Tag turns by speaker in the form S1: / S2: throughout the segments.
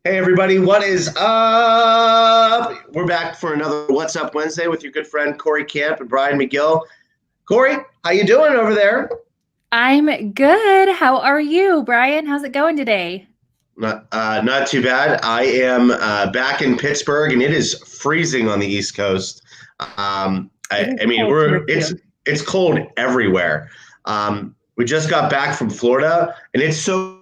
S1: Hey everybody, what is up? We're back for another What's Up Wednesday with your good friend Cory Camp and Brian McGill. Cory, how you doing over there?
S2: I'm good. How are you, Brian? How's it going today?
S1: Not too bad. I am back in Pittsburgh, and it is freezing on the East Coast.
S2: It is
S1: I mean,
S2: cold here too.
S1: it's cold everywhere. We just got back from Florida, and it's so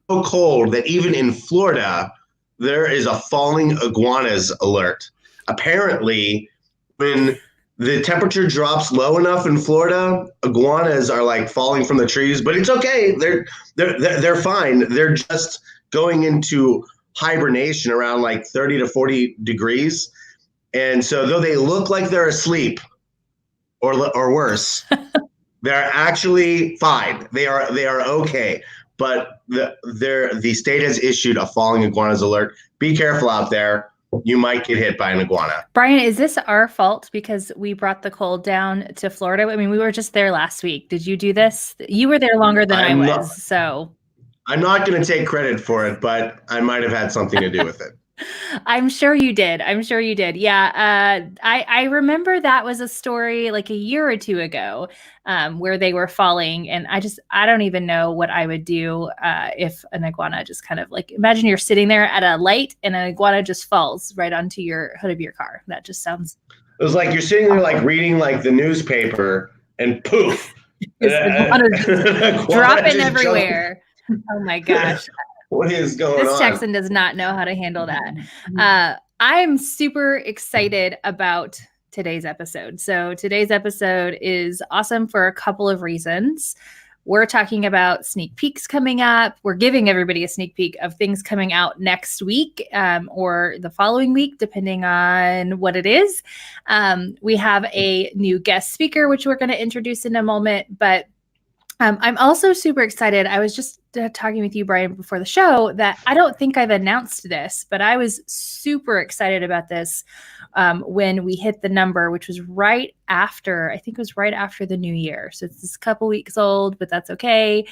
S1: cold that even in Florida, there is a falling iguanas alert. Apparently, when the temperature drops low enough in Florida, iguanas are like falling from the trees, but it's okay. They're fine. They're just going into hibernation around like 30 to 40 degrees. And so though they look like they're asleep or worse, they're actually fine. They are okay. But the state has issued a falling iguanas alert. Be careful out there. You might get hit by an iguana.
S2: Brian, is this our fault because we brought the cold down to Florida? I mean, we were just there last week. Did you do this? You were there longer than I
S1: I'm not
S2: was, so
S1: I'm not going to take credit for it, but I might have had something to do with it.
S2: I'm sure you did. I'm sure you did. Yeah. I remember that was a story like a year or two ago, where they were falling, and I don't even know what I would do if an iguana just kind of like, imagine you're sitting there at a light and an iguana just falls right onto your hood of your car. That just sounds
S1: It was like you're sitting there like reading like the newspaper and poof.
S2: iguanas
S1: Iguana
S2: dropping
S1: just
S2: everywhere. Oh my gosh.
S1: What is going
S2: This
S1: on?
S2: Texan does not know how to handle that. I'm super excited about today's episode. So today's episode is awesome for a couple of reasons. We're talking about sneak peeks coming up. We're giving everybody a sneak peek of things coming out next week, or the following week, depending on what it is. We have a new guest speaker, which we're going to introduce in a moment, but I'm also super excited. I was just talking with you, Brian, before the show that I don't think I've announced this, but I was super excited about this when we hit the number, which was right after, I think it was right after the new year. So it's a couple weeks old, but that's okay.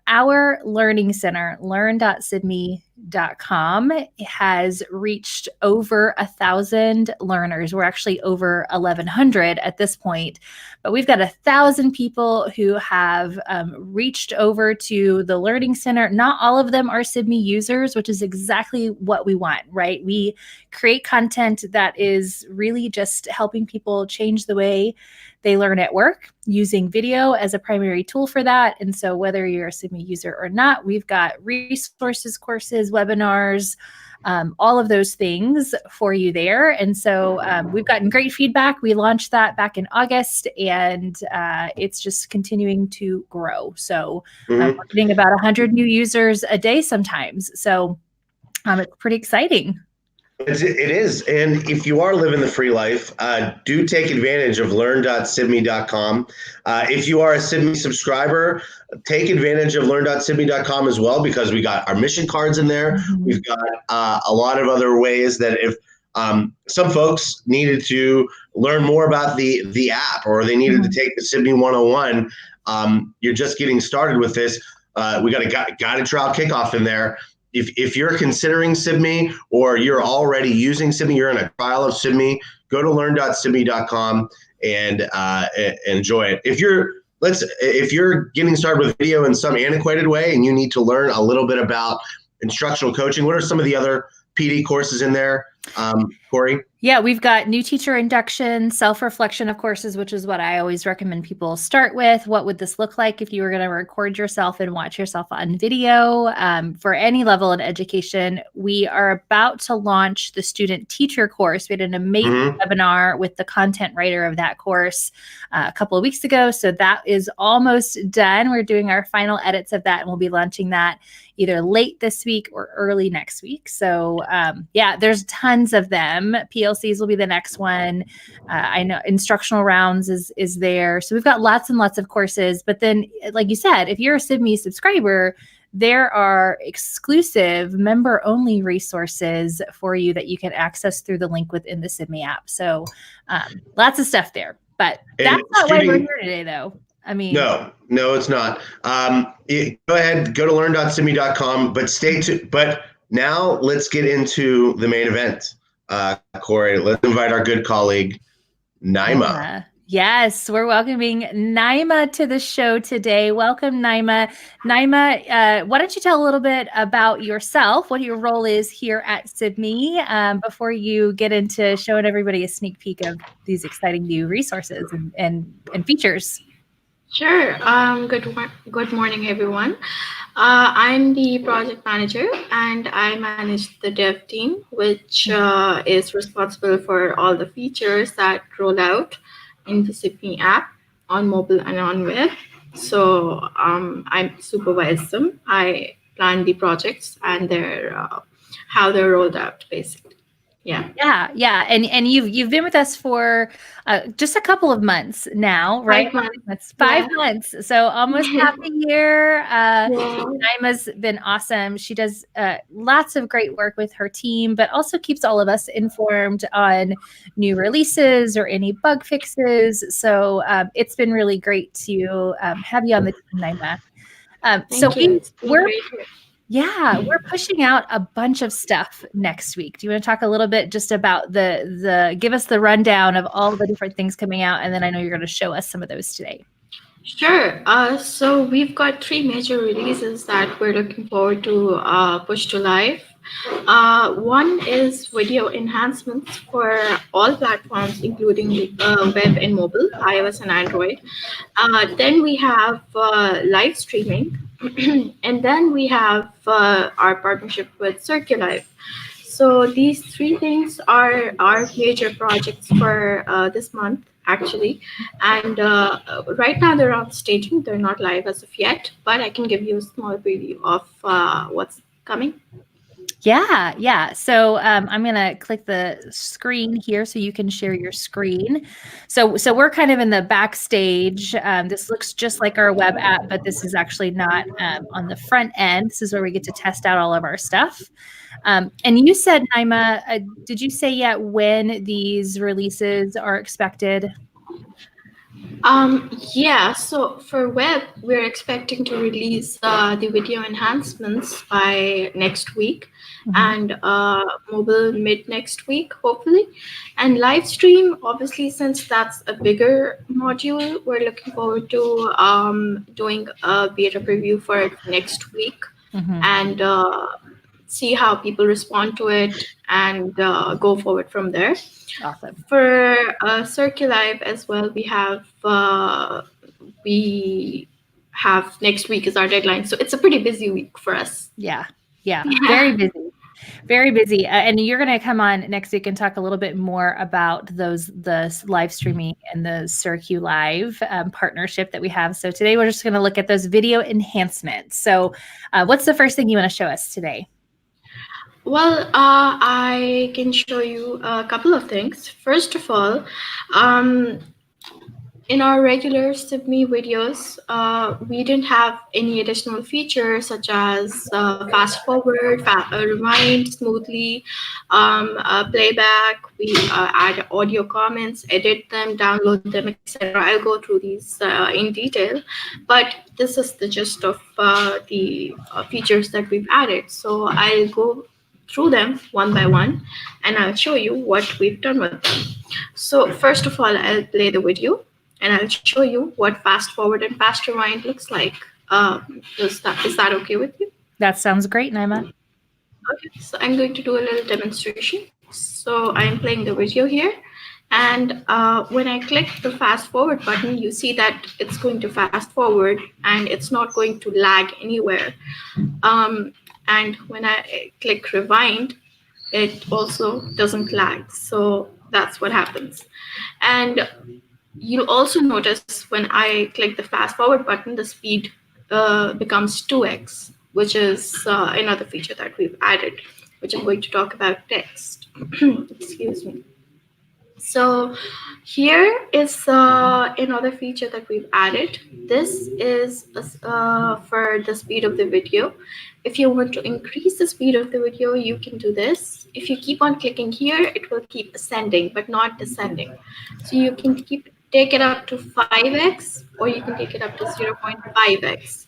S2: Our learning center, learn.sibme.com, has reached over 1,000 learners. We're actually over 1,100 at this point, but we've got 1,000 people who have reached over to the Learning Center. Not all of them are Sibme users, which is exactly what we want, right? We create content that is really just helping people change the way they learn at work, using video as a primary tool for that. And so whether you're a Sibme user or not, we've got resources, courses, webinars, all of those things for you there. And so we've gotten great feedback. We launched that back in August, and it's just continuing to grow. So we're getting about 100 new users a day sometimes. So it's pretty exciting.
S1: It is. And if you are living the free life, do take advantage of learn.sibme.com. If you are a Sibme subscriber, take advantage of learn.sibme.com as well, because we got our mission cards in there. We've got a lot of other ways that if some folks needed to learn more about the app, or they needed to take the Sibme 101, you're just getting started with this. We got a guided trial kickoff in there. If you're considering Sibme, or you're already using Sibme, you're in a trial of Sibme, go to learn.sibme.com and enjoy it. If you're getting started with video in some antiquated way and you need to learn a little bit about instructional coaching, what are some of the other PD courses in there, Cory?
S2: Yeah, we've got new teacher induction, self-reflection of courses, which is what I always recommend people start with. What would this look like if you were going to record yourself and watch yourself on video? For any level in education, we are about to launch the student teacher course. We had an amazing webinar with the content writer of that course a couple of weeks ago. So that is almost done. We're doing our final edits of that, and we'll be launching that either late this week or early next week. So yeah, there's tons of them. PLCs will be the next one. I know instructional rounds is there. So we've got lots and lots of courses. But then, like you said, if you're a Sibme subscriber, there are exclusive member-only resources for you that you can access through the link within the Sibme app. So lots of stuff there. But that's not why we're here today, though. I mean,
S1: no, it's not. Go ahead, go to learn.sibme.com, but stay tuned. But Now let's get into the main event. Cory, let's invite our good colleague, Naima.
S2: Yes, we're welcoming Naima to the show today. Welcome, Naima. Naima, why don't you tell a little bit about yourself, what your role is here at Sibme, before you get into showing everybody a sneak peek of these exciting new resources and features.
S3: Sure. Good morning, everyone. I'm the project manager, and I manage the dev team, which is responsible for all the features that roll out in the Sibme app on mobile and on web. So I supervise them. I plan the projects and how they're rolled out, basically.
S2: Yeah. And you've been with us for just a couple of months now, right?
S3: 5 months.
S2: That's 5 months. So almost half a year.
S3: Yeah.
S2: Naima's been awesome. She does lots of great work with her team, but also keeps all of us informed on new releases or any bug fixes. So it's been really great to have you on the team, Naima. We're pushing out a bunch of stuff next week. Do you want to talk a little bit just about give us the rundown of all the different things coming out? And then I know you're going to show us some of those today.
S3: Sure. So we've got 3 major releases that we're looking forward to push to live. One is video enhancements for all platforms, including web and mobile, iOS and Android. Then we have live streaming. And then we have our partnership with CircuLive. So these 3 things are our major projects for this month, actually. And right now they're on staging. They're not live as of yet, but I can give you a small preview of what's coming.
S2: Yeah. So I'm going to click the screen here so you can share your screen. So we're kind of in the backstage. This looks just like our web app, but this is actually not on the front end. This is where we get to test out all of our stuff. And you said, Naima, did you say yet when these releases are expected?
S3: Yeah, so for web, we're expecting to release the video enhancements by next week, and mobile mid next week, hopefully. And live stream, obviously, since that's a bigger module, we're looking forward to doing a beta preview for it next week and see how people respond to it and go forward from there.
S2: Awesome.
S3: For CircuLive as well, we have next week is our deadline, so it's a pretty busy week for us.
S2: Yeah, very busy. And you're going to come on next week and talk a little bit more about the live streaming and the CircuLive partnership that we have. So today we're just going to look at those video enhancements. So what's the first thing you want to show us today?
S3: Well, I can show you a couple of things. First of all, in our regular Sibme videos, we didn't have any additional features such as fast forward, rewind smoothly, playback. We add audio comments, edit them, download them, etc. I'll go through these in detail, but this is the gist of the features that we've added. So I'll go through them one by one, and I'll show you what we've done with them. So first of all, I'll play the video, and I'll show you what fast forward and fast rewind looks like. Is that okay with you?
S2: That sounds great, Naima.
S3: Okay, so I'm going to do a little demonstration. So I'm playing the video here, and when I click the fast forward button, you see that it's going to fast forward and it's not going to lag anywhere. And when I click rewind, it also doesn't lag. So that's what happens. And you'll also notice when I click the fast forward button, the speed becomes 2x, which is another feature that we've added, which I'm going to talk about next. Excuse me. So here is another feature that we've added. This is for the speed of the video. If you want to increase the speed of the video, you can do this. If you keep on clicking here, it will keep ascending, but not descending. So you can take it up to 5x, or you can take it up to 0.5x.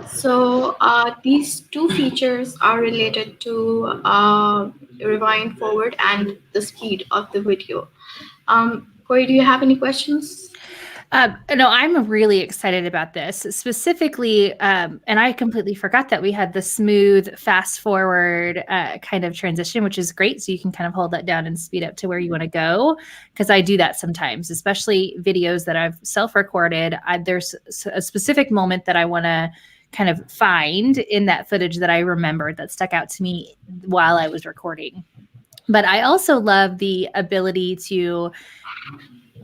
S3: So these two features are related to rewind forward and the speed of the video. Cory, do you have any questions?
S2: No, I'm really excited about this specifically. And I completely forgot that we had the smooth fast forward kind of transition, which is great. So you can kind of hold that down and speed up to where you want to go. Because I do that sometimes, especially videos that I've self-recorded. There's a specific moment that I want to kind of find in that footage that I remembered that stuck out to me while I was recording. But I also love the ability to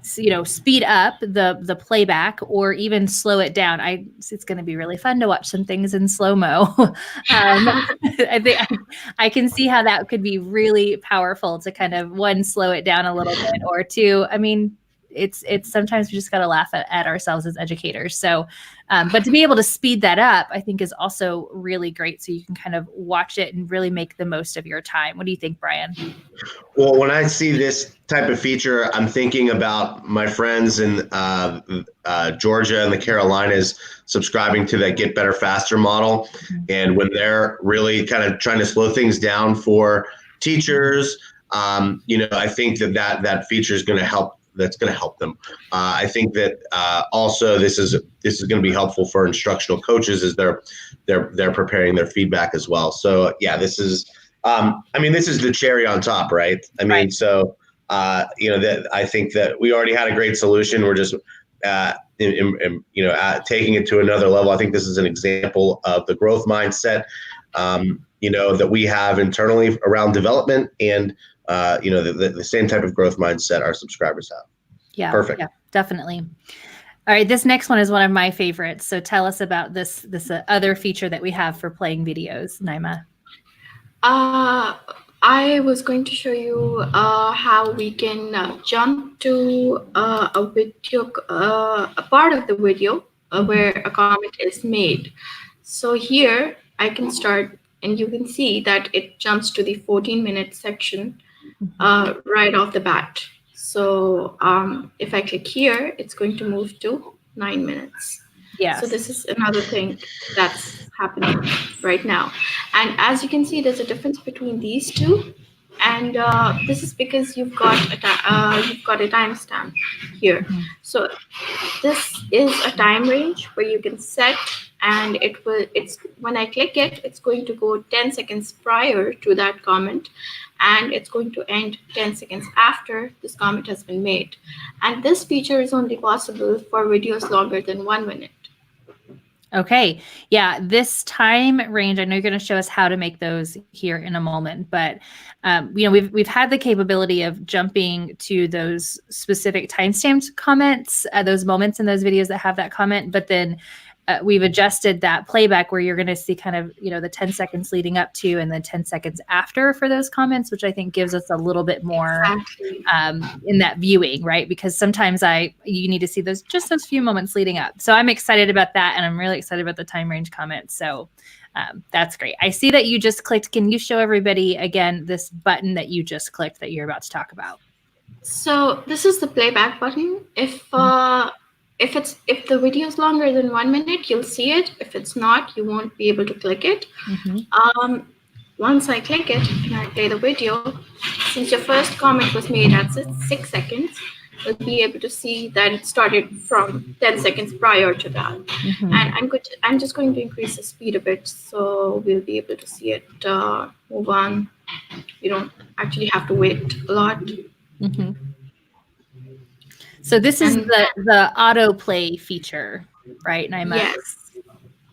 S2: speed up the playback or even slow it down. It's going to be really fun to watch some things in slow-mo. I think I can see how that could be really powerful to kind of, one, slow it down a little bit, or two, I mean, it's sometimes we just got to laugh at ourselves as educators. So, but to be able to speed that up, I think is also really great. So you can kind of watch it and really make the most of your time. What do you think, Brian?
S1: Well, when I see this type of feature, I'm thinking about my friends in Georgia and the Carolinas subscribing to that Get Better Faster model. Mm-hmm. And when they're really kind of trying to slow things down for teachers, I think that feature is going to help. That's going to help them. I think that also this is going to be helpful for instructional coaches as they're preparing their feedback as well. So yeah, this is this is the cherry on top, right? I mean, right. So that I think that we already had a great solution. We're just taking it to another level. I think this is an example of the growth mindset that we have internally around development, and the same type of growth mindset our subscribers have.
S2: Yeah,
S1: perfect. Yeah,
S2: definitely. All right, this next one is one of my favorites. So tell us about this other feature that we have for playing videos, Naima.
S3: I was going to show you how we can jump to a video, a part of the video where a comment is made. So here I can start, and you can see that it jumps to the 14-minute section right off the bat. So if I click here, it's going to move to 9 minutes.
S2: Yes.
S3: So this is another thing that's happening right now. And as you can see, there's a difference between these two. And this is because you've got a timestamp here. Mm-hmm. So this is a time range where you can set, and it's when I click it, it's going to go 10 seconds prior to that comment, and it's going to end 10 seconds after this comment has been made. And this feature is only possible for videos longer than 1 minute.
S2: Okay. Yeah. This time range, I know you're going to show us how to make those here in a moment, but we've had the capability of jumping to those specific timestamped comments, those moments in those videos that have that comment, but then we've adjusted that playback where you're going to see kind of, the 10 seconds leading up to and then 10 seconds after for those comments, which I think gives us a little bit more in that viewing, right? Because sometimes you need to see those few moments leading up. So I'm excited about that. And I'm really excited about the time range comments. So that's great. I see that you just clicked. Can you show everybody again, this button that you just clicked that you're about to talk about?
S3: So this is the playback button. If the video is longer than 1 minute, you'll see it. If it's not, you won't be able to click it. Mm-hmm. Once I click it and I play the video, since your first comment was made at 6 seconds, you'll be able to see that it started from 10 seconds prior to that. Mm-hmm. And I'm just going to increase the speed a bit so we'll be able to see it move on. You don't actually have to wait a lot.
S2: Mm-hmm. So this is the autoplay feature, right, Naima?
S3: Yes,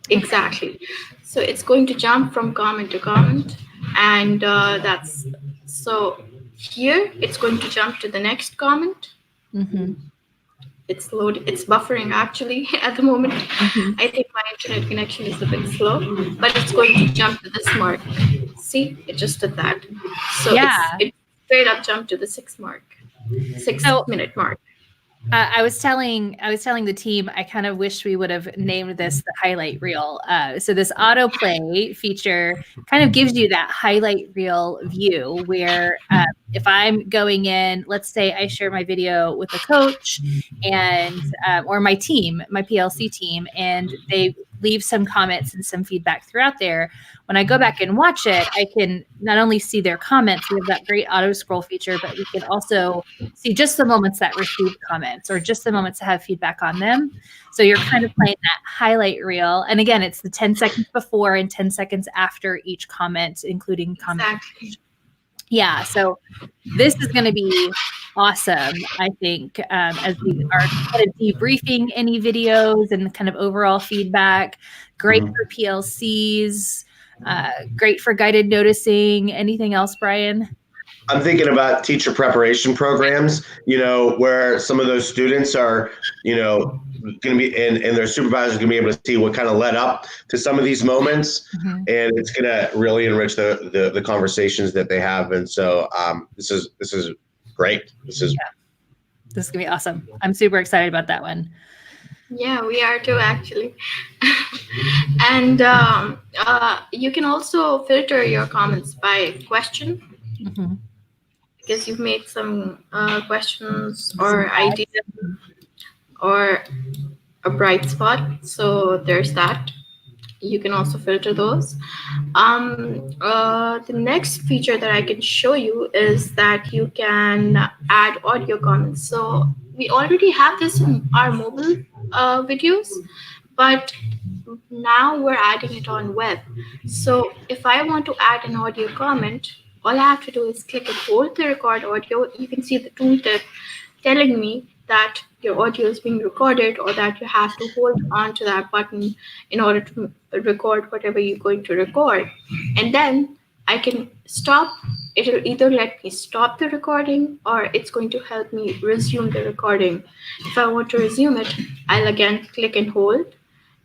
S3: exactly. So it's going to jump from comment to comment, and so here it's going to jump to the next comment. Mm-hmm. It's buffering actually at the moment. Mm-hmm. I think my internet connection is a bit slow, but it's going to jump to this mark. See, it just did that. So yeah. It straight up jumped to the 6 minute mark.
S2: I was telling the team, I kind of wish we would have named this the highlight reel. So this autoplay feature kind of gives you that highlight reel view where if I'm going in, let's say I share my video with a coach and or my team, my PLC team, and they leave some comments and some feedback throughout there. When I go back and watch it, I can not only see their comments, we have that great auto scroll feature, but we can also see just the moments that received comments or just the moments that have feedback on them. So you're kind of playing that highlight reel. And again, it's the 10 seconds before and 10 seconds after each comment, including comment.
S3: Exactly.
S2: Yeah, so this is going to be awesome, I think, as we are kind of debriefing any videos and kind of overall feedback. Great for PLCs, great for guided noticing. Anything else, Brian?
S1: I'm thinking about teacher preparation programs, where some of those students are, going to be, and their supervisors going to be able to see what kind of led up to some of these moments. And it's going to really enrich the conversations that they have. And so this is great. This is
S2: going to be awesome. I'm super excited about that one.
S3: Yeah, we are too, actually. And you can also filter your comments by question. Because you've made some questions or ideas or a bright spot. So there's that. You can also filter those. The next feature that I can show you is that you can add audio comments. So we already have this in our mobile videos, but now we're adding it on web. So if I want to add an audio comment, all I have to do is click and hold the record audio. You can see the tooltip telling me that your audio is being recorded or that you have to hold on to that button in order to record whatever you're going to record. And then I can stop. It'll either let me stop the recording or it's going to help me resume the recording. If I want to resume it, I'll again click and hold.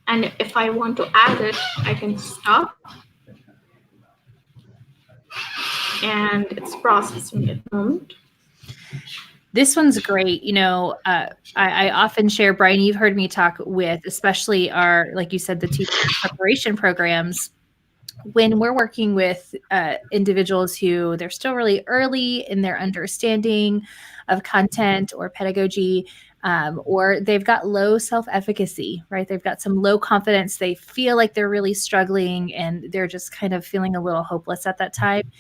S3: And if I want to add it, I can stop. And it's processing at the moment.
S2: This one's great. I often share, Brian, you've heard me talk with, especially our, like you said, the teacher preparation programs. When we're working with individuals who they're still really early in their understanding of content or pedagogy, or they've got low self-efficacy, right? They've got some low confidence. They feel like they're really struggling and they're just kind of feeling a little hopeless at that time.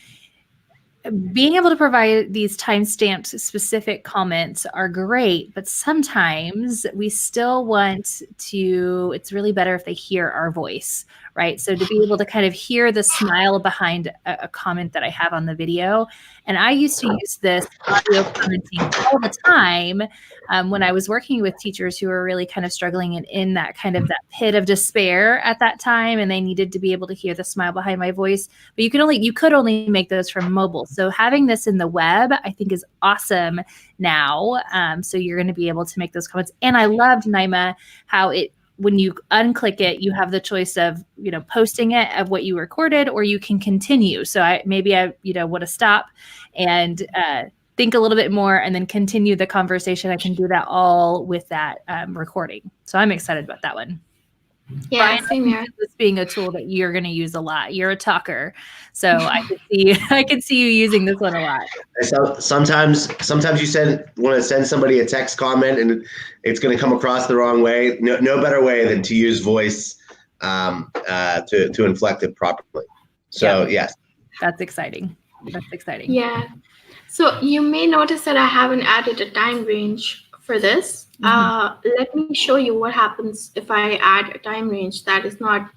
S2: Being able to provide these time-stamped specific comments are great, but sometimes we still want to, it's really better if they hear our voice, right? So to be able to kind of hear the smile behind a comment that I have on the video. And I used to use this audio commenting all the time when I was working with teachers who were really kind of struggling and in that kind of that pit of despair at that time. And they needed to be able to hear the smile behind my voice, but you could only make those from mobile. So having this in the web, I think is awesome now. So you're going to be able to make those comments. And I loved, Naima, how when you unclick it, you have the choice of, posting it of what you recorded, or you can continue. So I want to stop and think a little bit more and then continue the conversation. I can do that all with that recording. So I'm excited about that one.
S3: Yeah,
S2: Brian,
S3: same here.
S2: This being a tool that you're going to use a lot. You're a talker, so I can see you using this one a lot.
S1: So sometimes you want to send somebody a text comment and it's going to come across the wrong way. No better way than to use voice to inflect it properly. So yes,
S2: that's exciting.
S3: Yeah. So you may notice that I haven't added a time range for this. Let me show you what happens if I add a time range that is not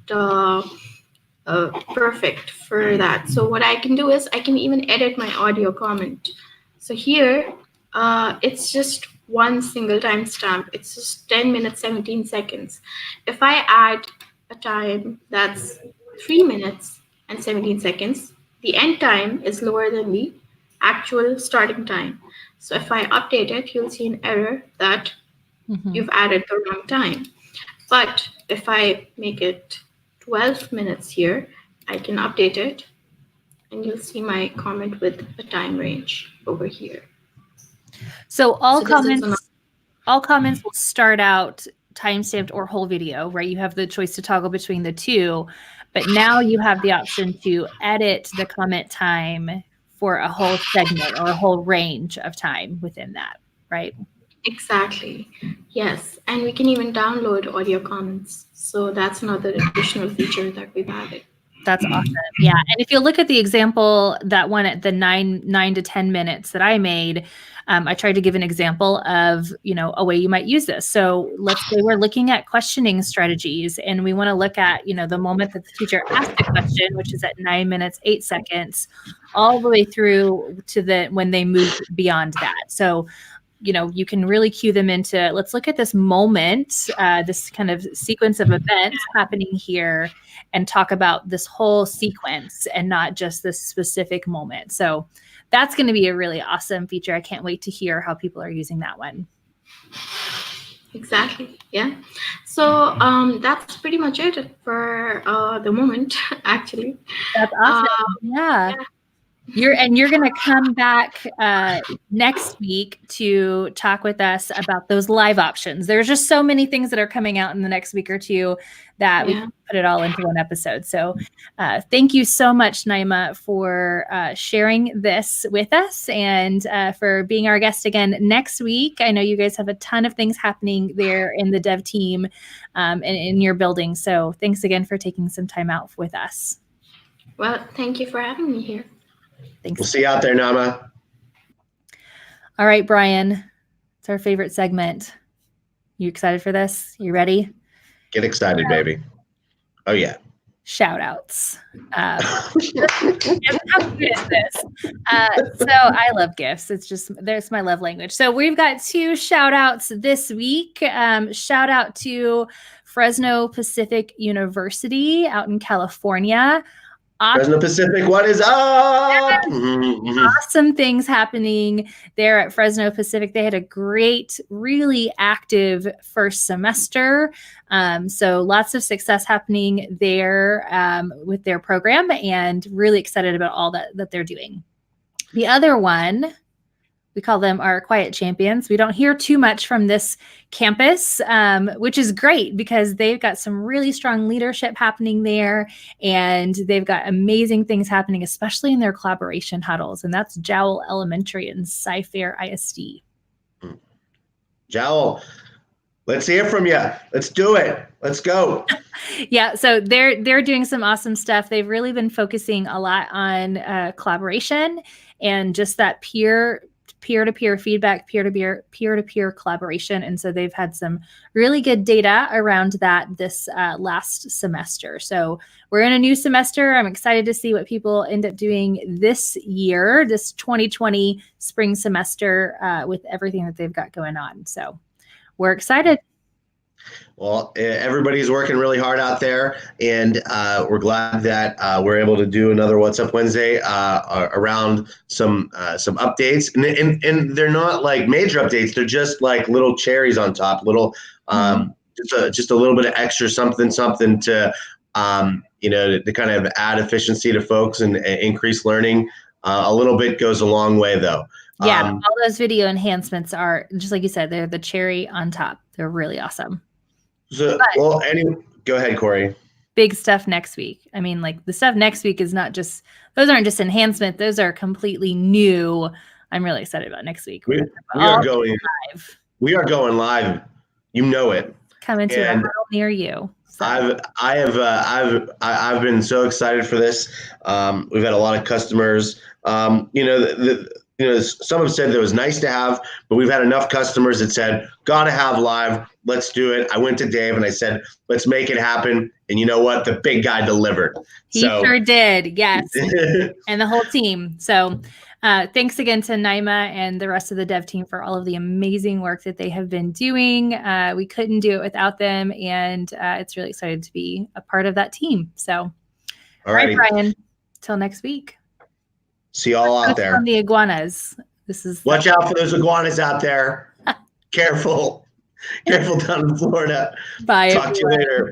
S3: perfect for that. So what I can do is I can even edit my audio comment. So here, it's just one single timestamp. It's just 10 minutes, 17 seconds. If I add a time that's 3 minutes and 17 seconds, the end time is lower than the actual starting time. So if I update it, you'll see an error that you've added the wrong time. But if I make it 12 minutes here, I can update it and you'll see my comment with a time range over here.
S2: So all comments will start out timestamped or whole video, right? You have the choice to toggle between the two, but now you have the option to edit the comment time for a whole segment or a whole range of time within that, right?
S3: Exactly. Yes. And we can even download audio comments. So that's another additional feature that we've added.
S2: That's awesome. Yeah. And if you look at the example, that one at the 9 to 10 minutes that I made, I tried to give an example of, a way you might use this. So let's say we're looking at questioning strategies and we want to look at, the moment that the teacher asked a question, which is at 9 minutes, 8 seconds, all the way through to when they move beyond that. So you can really cue them into, let's look at this moment, this kind of sequence of events happening here, and talk about this whole sequence and not just this specific moment. So that's going to be a really awesome feature. I can't wait to hear how people are using that one.
S3: Exactly. Yeah. So that's pretty much it for the moment, actually.
S2: That's awesome. Yeah. You're going to come back next week to talk with us about those live options. There's just so many things that are coming out in the next week or two that we can put it all into one episode. So thank you so much, Naima, for sharing this with us and for being our guest again next week. I know you guys have a ton of things happening there in the dev team and in your building. So thanks again for taking some time out with us.
S3: Well, thank you for having me here.
S2: Thanks.
S1: We'll see you out there, Naima.
S2: All right, Brian. It's our favorite segment. You excited for this? You ready?
S1: Get excited, baby. Oh, yeah.
S2: Shout outs. How good is this? So I love gifts. There's my love language. So we've got 2 shout outs this week. Shout out to Fresno Pacific University out in California.
S1: Fresno Pacific, what is up?
S2: Awesome things happening there at Fresno Pacific. They had a great, really active first semester. So lots of success happening there with their program, and really excited about all that they're doing. The other one, we call them our quiet champions. We don't hear too much from this campus, which is great because they've got some really strong leadership happening there, and they've got amazing things happening, especially in their collaboration huddles. And that's Jowl Elementary and Cy-Fair ISD.
S1: Jowl, let's hear from you. Let's do it. Let's go.
S2: Yeah, so they're doing some awesome stuff. They've really been focusing a lot on collaboration and just that peer-to-peer feedback, peer-to-peer collaboration. And so they've had some really good data around that this last semester. So we're in a new semester. I'm excited to see what people end up doing this year, this 2020 spring semester with everything that they've got going on. So we're excited.
S1: Well, everybody's working really hard out there, and we're glad that we're able to do another What's Up Wednesday around some updates, and they're not like major updates; they're just like little cherries on top, little just a little bit of extra something to to kind of add efficiency to folks and increase learning. A little bit goes a long way, though.
S2: Yeah, all those video enhancements are, just like you said, they're the cherry on top. They're really awesome.
S1: So, go ahead, Cory.
S2: Big stuff next week. I mean, like the stuff next week is not just, those aren't just enhancement. Those are completely new. I'm really excited about next week.
S1: We are going live. We are going live. You know it.
S2: Coming to a huddle near you. So.
S1: I've been so excited for this. We've had a lot of customers. Some have said that it was nice to have, but we've had enough customers that said, gotta have live. Let's do it. I went to Dave and I said, let's make it happen. And you know what? The big guy delivered.
S2: He sure did. Yes. And the whole team. So thanks again to Naima and the rest of the dev team for all of the amazing work that they have been doing. We couldn't do it without them. And it's really excited to be a part of that team. So, all right, Brian, till next week.
S1: See y'all out there.
S2: On the iguanas.
S1: Watch out for those iguanas out there. Careful. Careful down in Florida.
S2: Bye.
S1: Talk to you later.